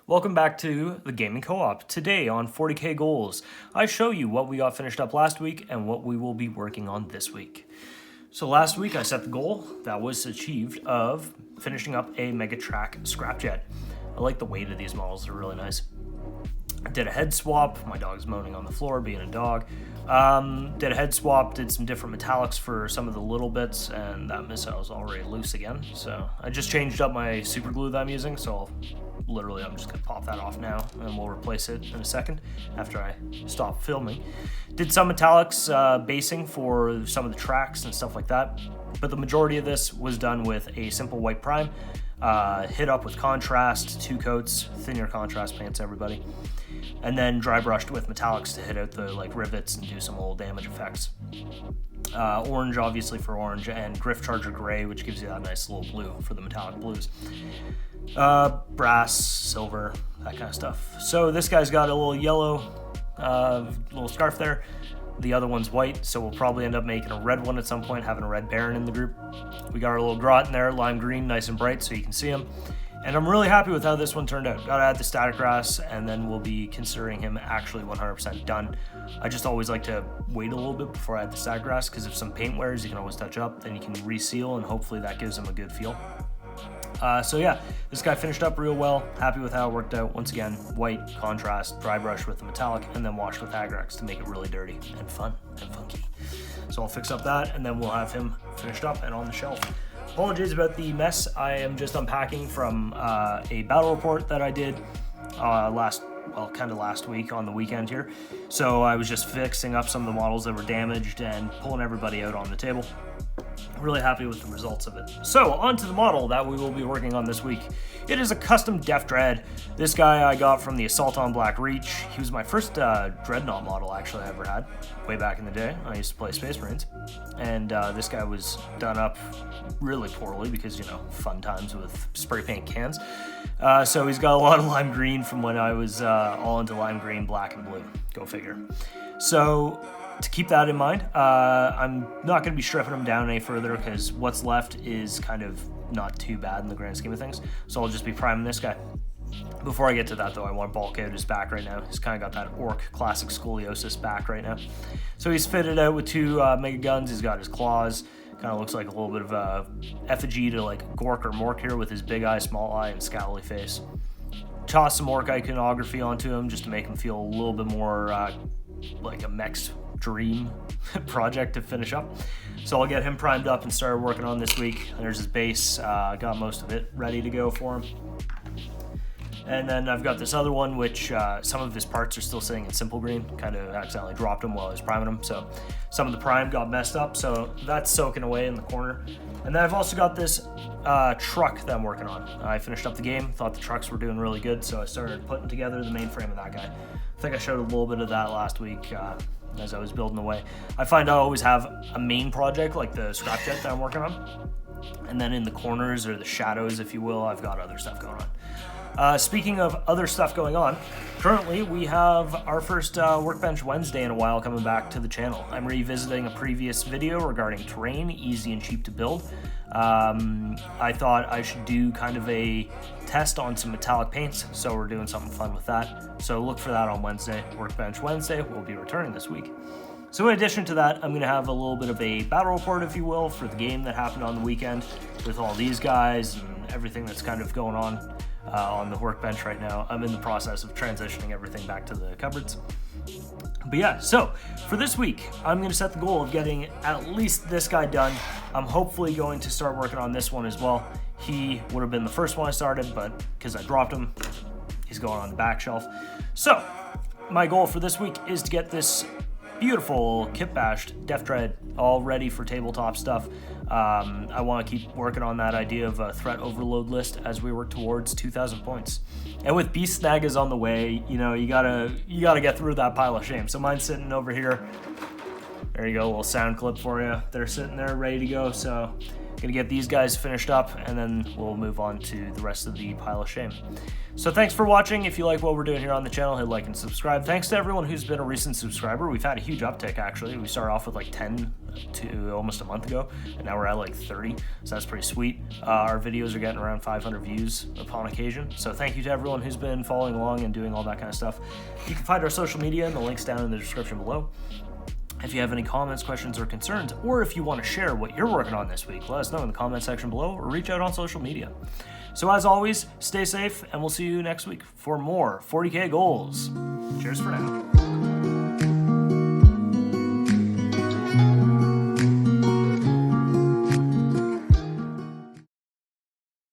Welcome back to the Gaming Co-op. Today on 40K Goals, I show you what we got finished up last week and what we will be working on this week. So last week I set the goal that was achieved of finishing up a Megatrakk Scrapjet. I like the weight of these models, they're really nice. I did a head swap, my dog's moaning on the floor being a dog. Did a head swap, did some different metallics for some of the little bits, and that missile is already loose again. So I just changed up my super glue that I'm using, so I'm just gonna pop that off now and we'll replace it in a second after I stop filming. Did some metallics basing for some of the tracks and stuff like that, but the majority of this was done with a simple white prime, hit up with contrast, 2 coats, thinner contrast paints everybody, and then dry brushed with metallics to hit out the rivets and do some old damage effects. Orange obviously for orange, and Griff Charger gray, which gives you that nice little blue for the metallic blues. Brass, silver, that kind of stuff. So this guy's got a little yellow little scarf there. The other one's white, so we'll probably end up making a red one at some point, having a red Baron in the group. We got our little grot in there, lime green, nice and bright so you can see him. And I'm really happy with how this one turned out. Gotta add the static grass, and then we'll be considering him actually 100% done. I just always like to wait a little bit before I add the static grass, because if some paint wears, you can always touch up, then you can reseal, and hopefully that gives him a good feel. So yeah, this guy finished up real well. Happy with how it worked out. Once again, white, contrast, dry brush with the metallic, and then wash with Agrax to make it really dirty and fun and funky. So I'll fix up that, and then we'll have him finished up and on the shelf. Apologies about the mess. I am just unpacking from a battle report that I did last week on the weekend here. So I was just fixing up some of the models that were damaged and pulling everybody out on the table. Really happy with the results of it. So on to the model that we will be working on this week. It is a custom Def Dread. This guy I got from the Assault on Black Reach. He was my first Dreadnought model actually I ever had, way back in the day. I used to play Space Marines. And this guy was done up really poorly because, fun times with spray paint cans. So he's got a lot of lime green from when I was all into lime green, black, and blue. Go figure. So to keep that in mind, I'm not going to be stripping him down any further because what's left is kind of not too bad in the grand scheme of things. So I'll just be priming this guy. Before I get to that though, I want to bulk out his back right now. He's kind of got that Orc classic scoliosis back right now. So he's fitted out with 2 mega guns. He's got his claws. Kind of looks like a little bit of a effigy to Gork or Mork here with his big eye, small eye, and scowly face. Toss some Mork iconography onto him just to make him feel a little bit more like a mech's dream project to finish up. So I'll get him primed up and started working on this week. There's his base. Got most of it ready to go for him. And then I've got this other one, which some of his parts are still sitting in simple green. Kind of accidentally dropped them while I was priming them. So some of the prime got messed up. So that's soaking away in the corner. And then I've also got this truck that I'm working on. I finished up the game, thought the trucks were doing really good. So I started putting together the main frame of that guy. I think I showed a little bit of that last week as I was building away. I find I always have a main project like the Scrapjet that I'm working on. And then in the corners or the shadows, if you will, I've got other stuff going on. Speaking of other stuff going on, currently we have our first Workbench Wednesday in a while coming back to the channel. I'm revisiting a previous video regarding terrain, easy and cheap to build. I thought I should do kind of a test on some metallic paints, so we're doing something fun with that. So look for that on Wednesday. Workbench Wednesday will be returning this week. So in addition to that, I'm going to have a little bit of a battle report, if you will, for the game that happened on the weekend with all these guys and everything that's kind of going on the workbench right now. I'm in the process of transitioning everything back to the cupboards. But yeah, so for this week, I'm going to set the goal of getting at least this guy done. I'm hopefully going to start working on this one as well. He would have been the first one I started, but because I dropped him, he's going on the back shelf. So my goal for this week is to get this beautiful kit-bashed Def Dread all ready for tabletop stuff. I want to keep working on that idea of a threat overload list as we work towards 2,000 points. And with Beast Snag on the way, you gotta get through that pile of shame. So mine's sitting over here. There you go, a little sound clip for you. They're sitting there ready to go. So gonna get these guys finished up, and then we'll move on to the rest of the pile of shame. So thanks for watching. If you like what we're doing here on the channel, hit like and subscribe. Thanks to everyone who's been a recent subscriber. We've had a huge uptick, actually. We started off with 10 almost a month ago, and now we're at like 30, so that's pretty sweet. Our videos are getting around 500 views upon occasion, so thank you to everyone who's been following along and doing all that kind of stuff. You can find our social media and the links down in the description below. If you have any comments, questions, or concerns, or if you want to share what you're working on this week, let us know in the comment section below or reach out on social media. So as always, stay safe, and we'll see you next week for more 40K goals. Cheers for now.